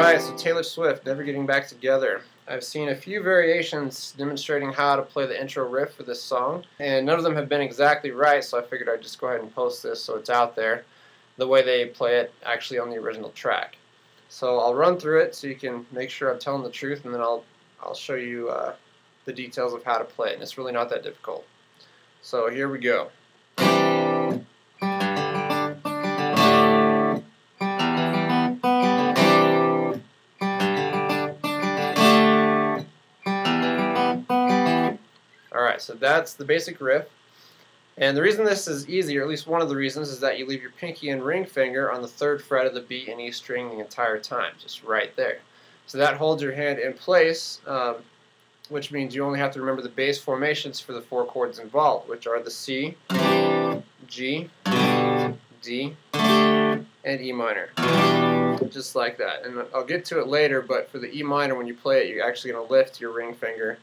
Alright, so Taylor Swift, Never Getting Back Together. I've seen a few variations demonstrating how to play the intro riff for this song, and none of them have been exactly right, so I figured I'd just go ahead and post this so it's out there, the way they play it actually on the original track. So I'll run through it so you can make sure I'm telling the truth, and then I'll show you the details of how to play it, and it's really not that difficult. So here we go. Alright, so that's the basic riff. And the reason this is easy, or at least one of the reasons, is that you leave your pinky and ring finger on the 3rd fret of the B and E string the entire time, just right there. So that holds your hand in place, which means you only have to remember the bass formations for the 4 chords involved, which are the C, G, D, and E minor. Just like that. And I'll get to it later, but for the E minor, when you play it, you're actually going to lift your ring finger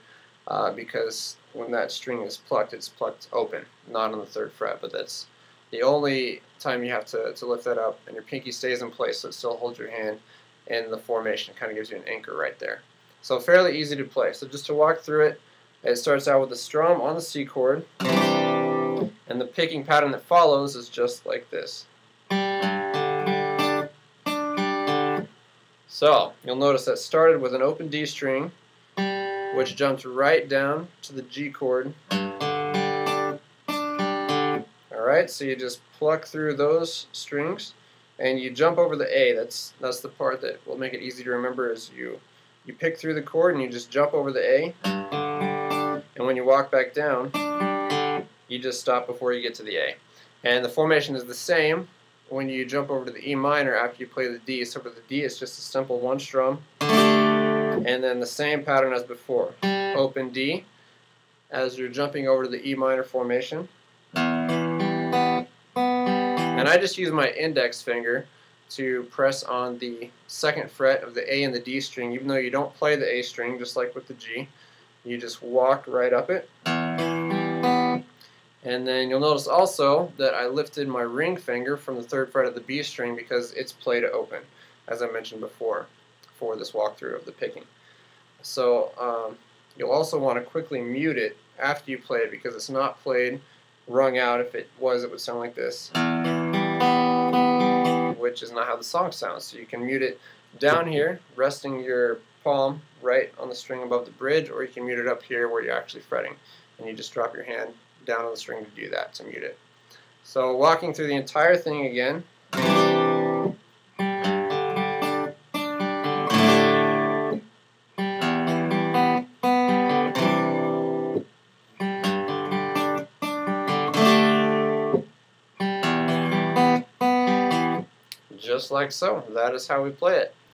because when that string is plucked, it's plucked open, not on the 3rd fret, but that's the only time you have to lift that up, and your pinky stays in place so it still holds your hand, and the formation kind of gives you an anchor right there. So fairly easy to play. So just to walk through it, it starts out with the strum on the C chord, and the picking pattern that follows is just like this. So you'll notice that started with an open D string, which jumped right down to the G chord. Alright, so you just pluck through those strings and you jump over the A. That's the part that will make it easy to remember, is you pick through the chord and you just jump over the A, and when you walk back down you just stop before you get to the A. And the formation is the same when you jump over to the E minor after you play the D. So for the D it's just a simple 1 strum, and then the same pattern as before. Open D as you're jumping over to the E minor formation. And I just use my index finger to press on the 2nd fret of the A and the D string, even though you don't play the A string, just like with the G. You just walk right up it. And then you'll notice also that I lifted my ring finger from the 3rd fret of the B string because it's played open, as I mentioned before, for this walkthrough of the picking. So you'll also want to quickly mute it after you play it because it's not played rung out. If it was, it would sound like this, which is not how the song sounds. So you can mute it down here, resting your palm right on the string above the bridge, or you can mute it up here where you're actually fretting, and you just drop your hand down on the string to do that, to mute it. So walking through the entire thing again. Just like so. That is how we play it.